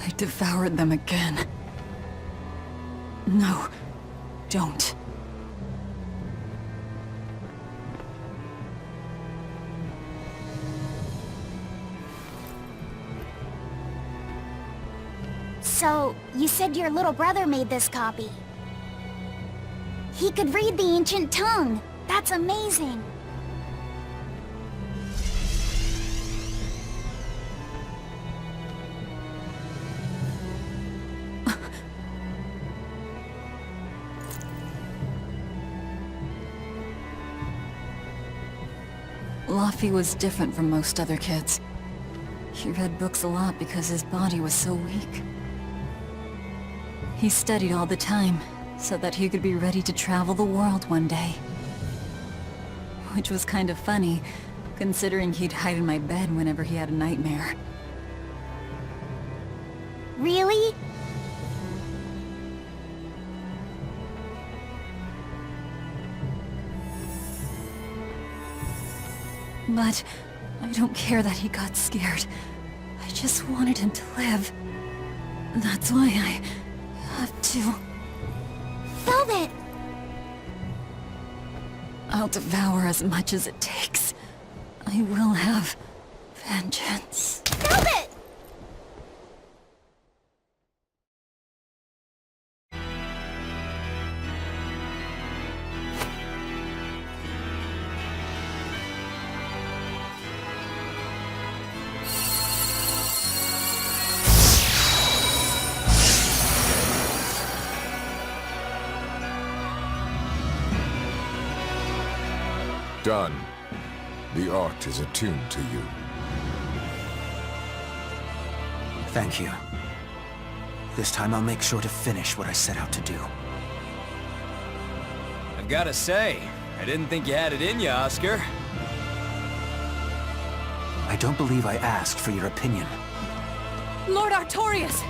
I devoured them again. No, don't. So, you said your little brother made this copy. He could read the ancient tongue. That's amazing. Laffy was different from most other kids. He read books a lot because his body was so weak. He studied all the time, so that he could be ready to travel the world one day. Which was kind of funny, considering he'd hide in my bed whenever he had a nightmare. Really? But I don't care that he got scared. I just wanted him to live. That's why I have to... Velvet! I'll devour as much as it takes. I will have vengeance. Velvet! Done. The art is attuned to you. Thank you. This time I'll make sure to finish what I set out to do. I've gotta say, I didn't think you had it in you, Oscar. I don't believe I asked for your opinion. Lord Artorias!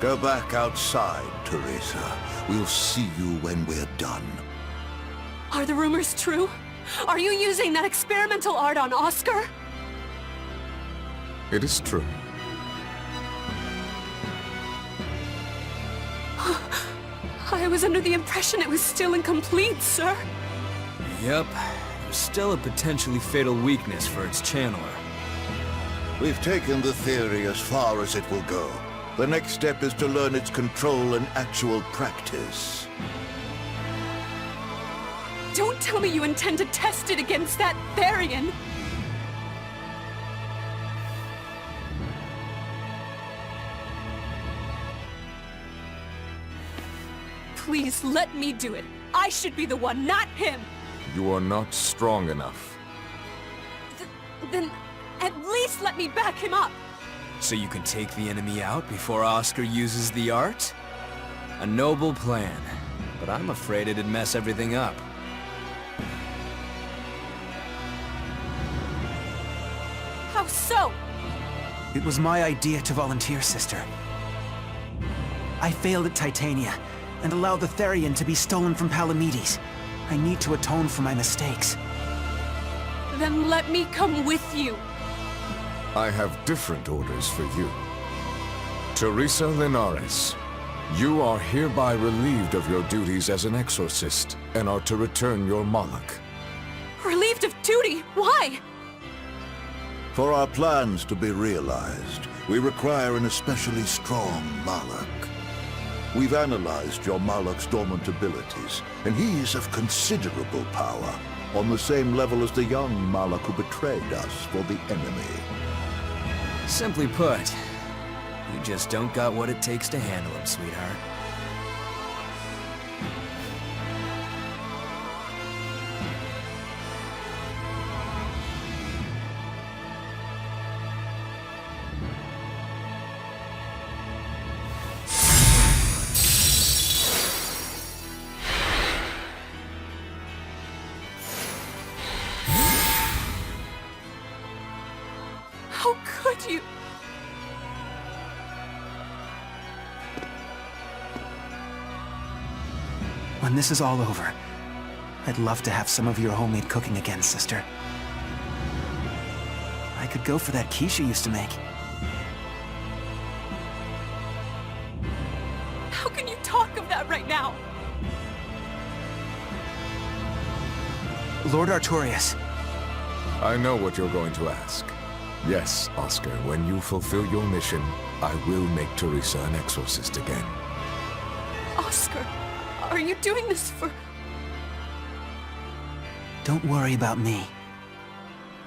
Go back outside, Teresa. We'll see you when we're done. Are the rumors true? Are you using that experimental art on Oscar? It is true. I was under the impression it was still incomplete, sir. Yep. There's still a potentially fatal weakness for its channeler. We've taken the theory as far as it will go. The next step is to learn its control and actual practice. Don't tell me you intend to test it against that Therian! Please, let me do it. I should be the one, not him! You are not strong enough. Then, at least let me back him up! So you can take the enemy out before Oscar uses the art? A noble plan, but I'm afraid it'd mess everything up. How so? It was my idea to volunteer, sister. I failed at Titania, and allowed the Therian to be stolen from Palamedes. I need to atone for my mistakes. Then let me come with you. I have different orders for you. Teresa Linares, you are hereby relieved of your duties as an exorcist, and are to return your Malak. Relieved of duty? Why? For our plans to be realized, we require an especially strong Malak. We've analyzed your Malak's dormant abilities, and he is of considerable power, on the same level as the young Malak who betrayed us for the enemy. Simply put, you just don't got what it takes to handle him, sweetheart. How could you? When this is all over, I'd love to have some of your homemade cooking again, sister. I could go for that quiche you used to make. now. Lord Artorias, I know what you're going to ask. Yes, Oscar, when you fulfill your mission, I will make Teresa an exorcist again. Oscar, are you doing this for... don't worry about me.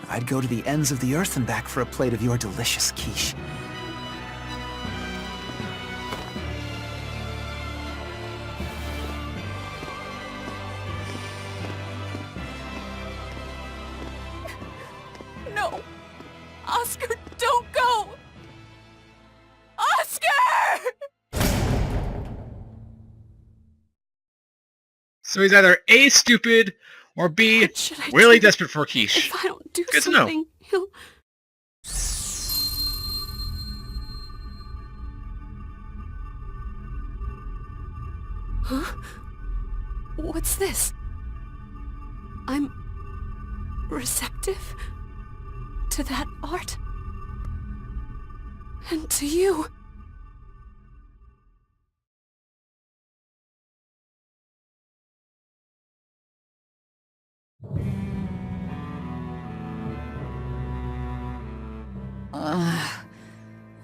I'd go to the ends of the earth and back for a plate of your delicious quiche. No! Oscar, don't go! Oscar! So he's either A, stupid, or B, What should I really do? desperate for quiche. If I don't do Good to know. something, he'll... Huh? What's this? I'm... receptive to that art. And to you.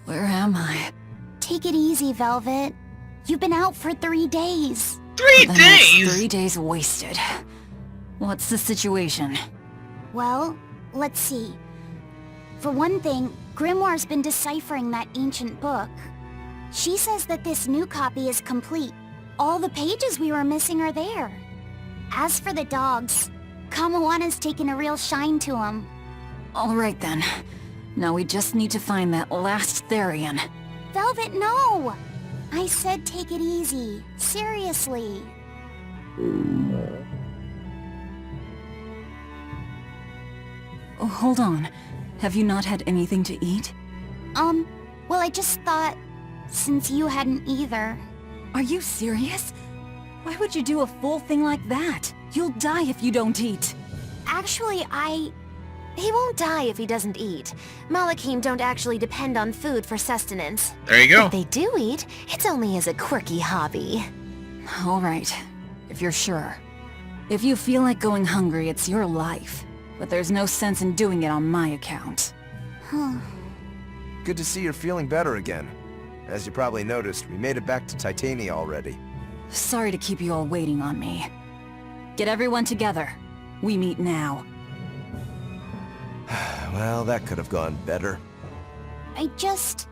Where am I? Take it easy, Velvet. You've been out for 3 days. 3 Then days? that's 3 days wasted. What's the situation? Well, let's see. For one thing, Grimoire's been deciphering that ancient book. She says that this new copy is complete. All the pages we were missing are there. As for the dogs, Kamawana's taken a real shine to them. Alright then. Now we just need to find that last Therian. Velvet, no! I said take it easy. Seriously. Oh, hold on. Have you not had anything to eat? Well, I just thought, since you hadn't either. Are you serious? Why would you do a full thing like that? You'll die if you don't eat. Actually, He won't die if he doesn't eat. Malakim don't actually depend on food for sustenance. There you go. If they do eat, it's only as a quirky hobby. Alright, if you're sure. If you feel like going hungry, it's your life. But there's no sense in doing it on my account. Good to see you're feeling better again. As you probably noticed, we made it back to Titania already. Sorry to keep you all waiting on me. Get everyone together. We meet now. Well, that could have gone better. I just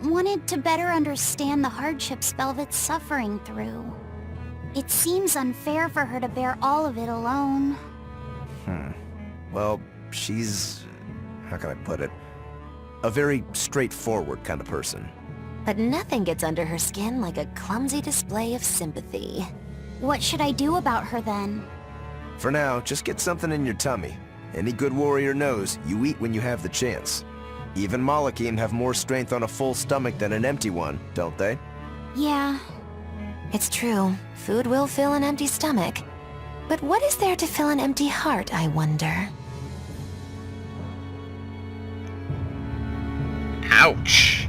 wanted to better understand the hardships Velvet's suffering through. It seems unfair for her to bear all of it alone. Well, she's... how can I put it? A very straightforward kind of person. But nothing gets under her skin like a clumsy display of sympathy. What should I do about her then? For now, just get something in your tummy. Any good warrior knows you eat when you have the chance. Even Malakim have more strength on a full stomach than an empty one, don't they? Yeah. It's true, food will fill an empty stomach. But what is there to fill an empty heart, I wonder? Ouch.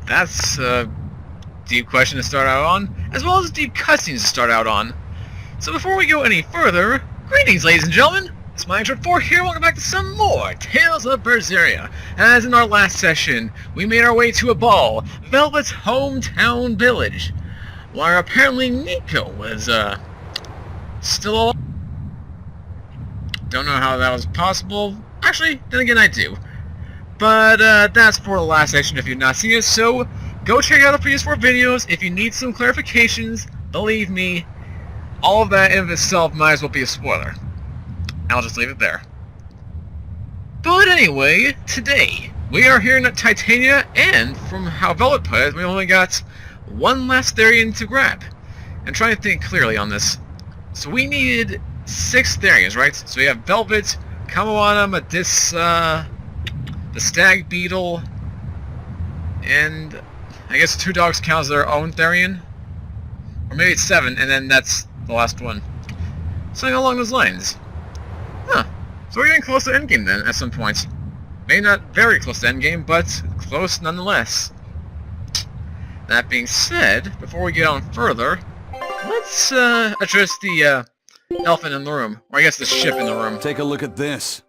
That's a deep question to start out on, as well as deep cutscenes to start out on. So before we go any further, greetings ladies and gentlemen! It's my Intro 4 here, welcome back to some more Tales of Berseria. As in our last session, we made our way to a ball, Velvet's hometown village, where apparently Nico was, still alive. Don't know how that was possible. Actually, then again I do. But, that's for the last section if you've not seen it, so go check out the previous 4 videos if you need some clarifications. Believe me, all of that in of itself might as well be a spoiler. I'll just leave it there. But anyway, today, we are here in Titania, and from how Velvet put it, we only got one last Therian to grab. And trying to think clearly on this. So we needed 6 Therians, right? So we have Velvet, Kamawana, the Stag Beetle, and I guess 2 dogs count as their own Therian? Or maybe it's 7, and then that's the last one. Something along those lines. Huh. So we're getting close to endgame then, at some point. Maybe not very close to endgame, but close nonetheless. That being said, before we get on further, let's address the elephant in the room, or I guess the ship in the room. Take a look at this.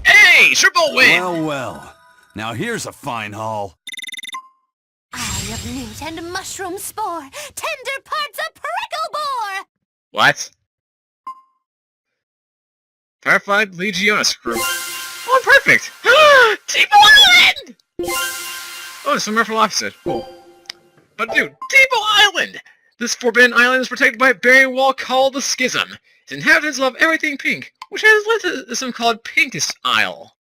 Hey, triple win! Well, well. Now here's a fine haul. Eye of newt and mushroom spore, tender parts of prickle boar! What? Firefied Legionis crew. Oh, I'm perfect! Depot Island! Oh, there's some referral opposite. Cool. But dude, Depot Island! This forbidden island is protected by a barrier wall called the Schism. Its inhabitants love everything pink, which has led to something called Pinkest Isle.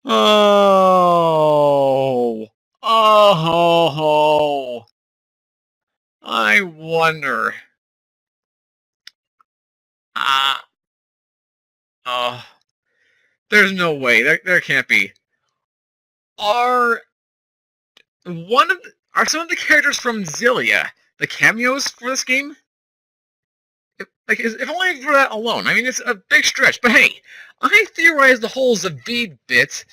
Oh. Oh. I wonder. There's no way. There can't be. Are some of the characters from Xillia the cameos for this game? If only for that alone. I mean, it's a big stretch, but hey, I theorize the whole Zavid bit,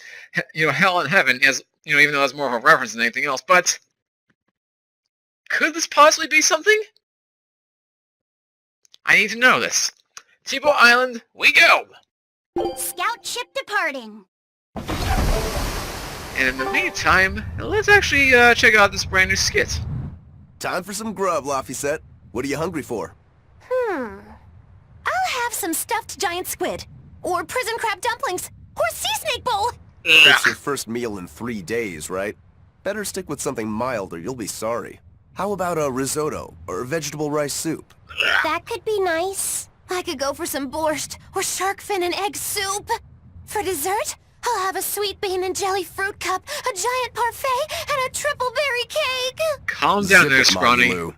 Hell and Heaven, as, even though that's more of a reference than anything else, but could this possibly be something? I need to know this. Depot Island, we go! Scout ship departing. And in the meantime, let's actually check out this brand new skit. Time for some grub, Laphicet. What are you hungry for? I'll have some stuffed giant squid, or prison crab dumplings, or sea snake bowl. It's your first meal in 3 days, right? Better stick with something mild or you'll be sorry. How about a risotto, or vegetable rice soup? That could be nice. I could go for some borscht, or shark fin and egg soup. For dessert, I'll have a sweet bean and jelly fruit cup, a giant parfait, and a triple berry cake. Calm down there, Scrawny. Oh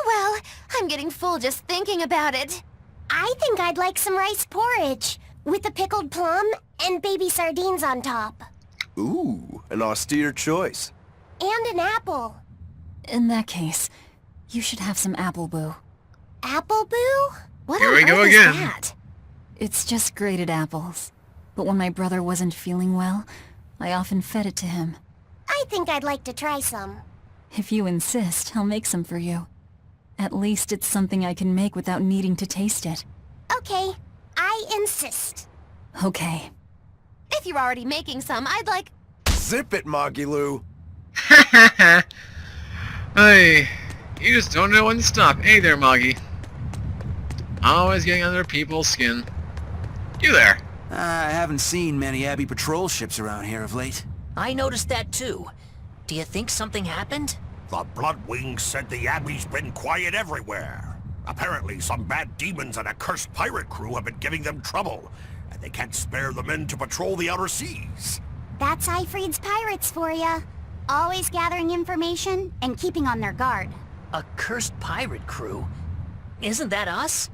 well, I'm getting full just thinking about it. I think I'd like some rice porridge, with a pickled plum and baby sardines on top. Ooh, an austere choice. And an apple. In that case, you should have some apple boo. Apple boo? What Here on we go earth again. is that? It's just grated apples. But when my brother wasn't feeling well, I often fed it to him. I think I'd like to try some. If you insist, I'll make some for you. At least it's something I can make without needing to taste it. Okay, I insist. Okay. If you're already making some, I'd like... Zip it, Magilou. Hey, you just don't know when to stop. Hey there, Moggy. Always getting under people's skin. You there. I haven't seen many Abbey patrol ships around here of late. I noticed that too. Do you think something happened? The Bloodwings said the Abbey's been quiet everywhere. Apparently some bad demons and a cursed pirate crew have been giving them trouble, and they can't spare the men to patrol the outer seas. That's Eifried's pirates for ya. Always gathering information and keeping on their guard. A cursed pirate crew? Isn't that us?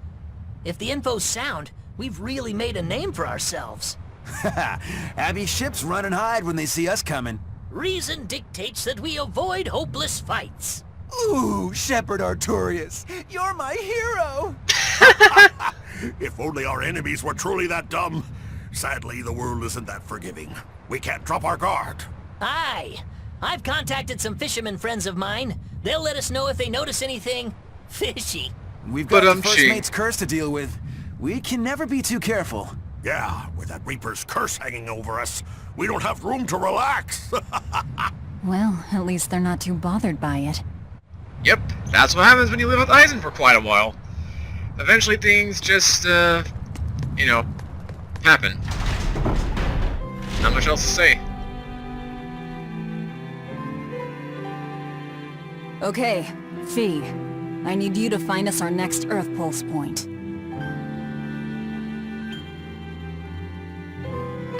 If the info's sound, we've really made a name for ourselves. Abbey ships run and hide when they see us coming. Reason dictates that we avoid hopeless fights. Ooh, Shepherd Artorias, you're my hero! If only our enemies were truly that dumb. Sadly, the world isn't that forgiving. We can't drop our guard. Aye. I've contacted some fishermen friends of mine. They'll let us know if they notice anything fishy. We've got the first mate's curse to deal with. We can never be too careful. Yeah, with that Reaper's curse hanging over us, we don't have room to relax. Well, at least they're not too bothered by it. Yep, that's what happens when you live with Eisen for quite a while. Eventually things just, happen. Not much else to say. Okay, Fee. I need you to find us our next Earthpulse point.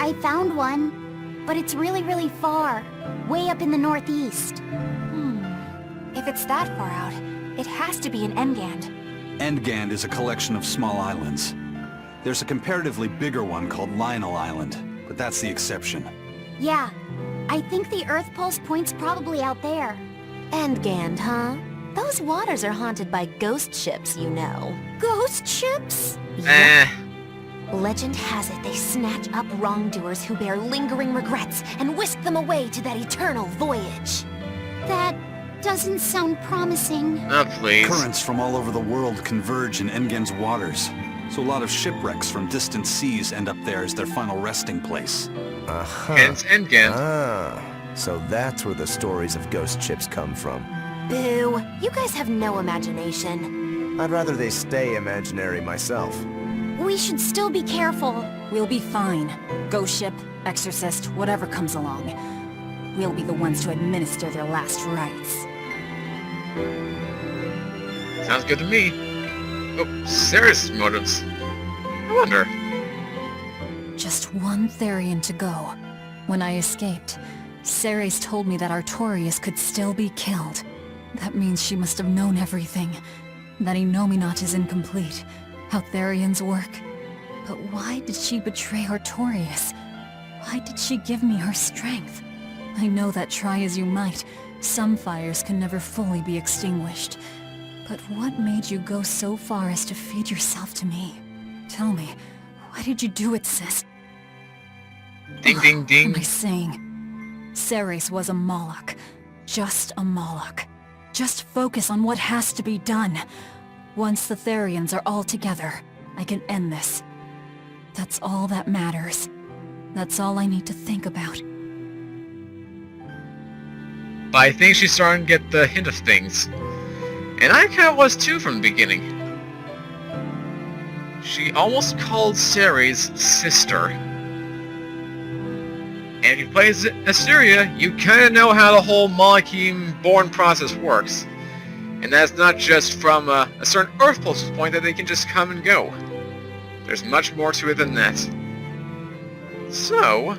I found one, but it's really, really far. Way up in the northeast. If it's that far out, it has to be in Engand. Engand is a collection of small islands. There's a comparatively bigger one called Lionel Island, but that's the exception. Yeah, I think the Earthpulse point's probably out there. Engand, huh? Those waters are haunted by ghost ships, you know. Ghost ships? Legend has it they snatch up wrongdoers who bear lingering regrets and whisk them away to that eternal voyage. That doesn't sound promising. Oh, please. Currents from all over the world converge in Engen's waters, so a lot of shipwrecks from distant seas end up there as their final resting place. Hence Engen. Ah, so that's where the stories of ghost ships come from. Boo, you guys have no imagination. I'd rather they stay imaginary myself. We should still be careful. We'll be fine. Ghost ship, exorcist, whatever comes along. We'll be the ones to administer their last rites. Sounds good to me. Oh, Ceres' motives. I wonder. Just one Therian to go. When I escaped, Ceres told me that Artorias could still be killed. That means she must have known everything. That Innominat is incomplete. How Therians work. But why did she betray Artorias? Why did she give me her strength? I know that try as you might, some fires can never fully be extinguished. But what made you go so far as to feed yourself to me? Tell me, why did you do it, sis? Ding, ding, ding. What am I saying? Ceres was a Malak. Just a Malak. Just focus on what has to be done. Once the Therians are all together, I can end this. That's all that matters. That's all I need to think about. But I think she's starting to get the hint of things. And I kinda was too from the beginning. She almost called Ceres sister. And if you play Zestiria, you kinda know how the whole Malakim born process works. And that's not just from a certain Earthpulse point that they can just come and go. There's much more to it than that. So,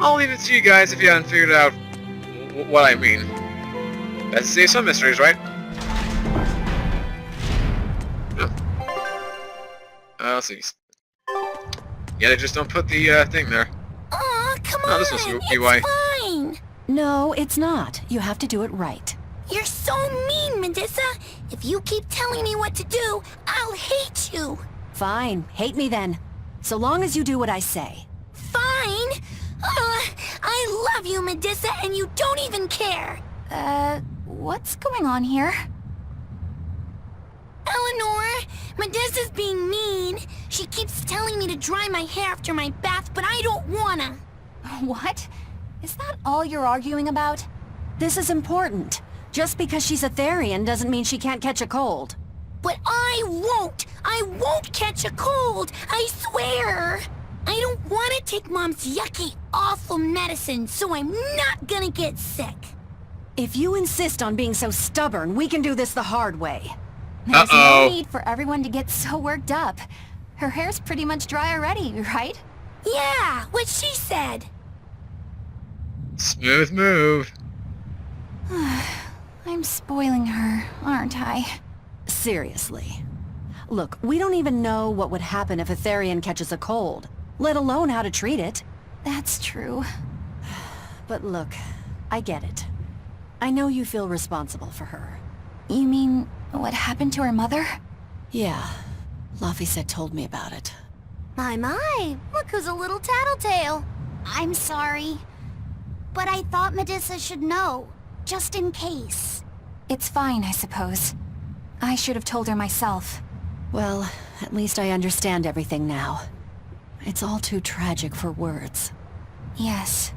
I'll leave it to you guys if you haven't figured out what I mean. Let's save some mysteries, right? Let's see. Yeah, they just don't put the thing there. Aw, come Oh, on, this was it's UI. fine. No, it's not. You have to do it right. You're so mean, Medusa. If you keep telling me what to do, I'll hate you. Fine, hate me then. So long as you do what I say. Fine. I love you, Medusa, and you don't even care. What's going on here? Eleanor, Medusa's being mean. She keeps telling me to dry my hair after my bath, but I don't wanna. What? Is that all you're arguing about? This is important. Just because she's a Therian doesn't mean she can't catch a cold. But I won't! I won't catch a cold! I swear! I don't want to take Mom's yucky, awful medicine, so I'm not gonna get sick. If you insist on being so stubborn, we can do this the hard way. There's no need for everyone to get so worked up. Her hair's pretty much dry already, right? Yeah, what she said. Smooth move. I'm spoiling her, aren't I? Seriously. Look, we don't even know what would happen if a Therian catches a cold, let alone how to treat it. That's true. But look, I get it. I know you feel responsible for her. You mean what happened to her mother? Yeah. Laphicet told me about it. My, look who's a little tattletale. I'm sorry. But I thought Medusa should know, just in case. It's fine, I suppose. I should have told her myself. Well, at least I understand everything now. It's all too tragic for words. Yes.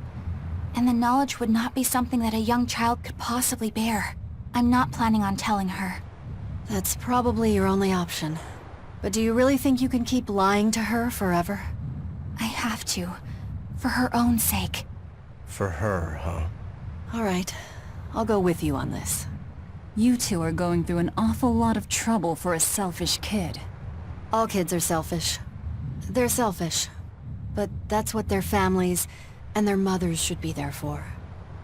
And the knowledge would not be something that a young child could possibly bear. I'm not planning on telling her. That's probably your only option. But do you really think you can keep lying to her forever? I have to. For her own sake. For her, huh? All right. I'll go with you on this. You two are going through an awful lot of trouble for a selfish kid. All kids are selfish. They're selfish. But that's what their families and their mothers should be there for.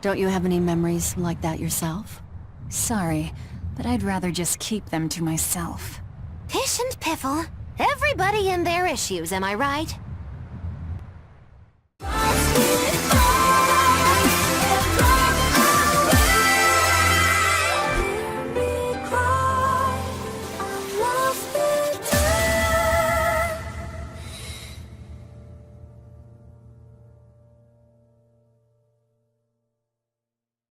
Don't you have any memories like that yourself? Sorry, but I'd rather just keep them to myself. Pish and piffle. Everybody and their issues, am I right?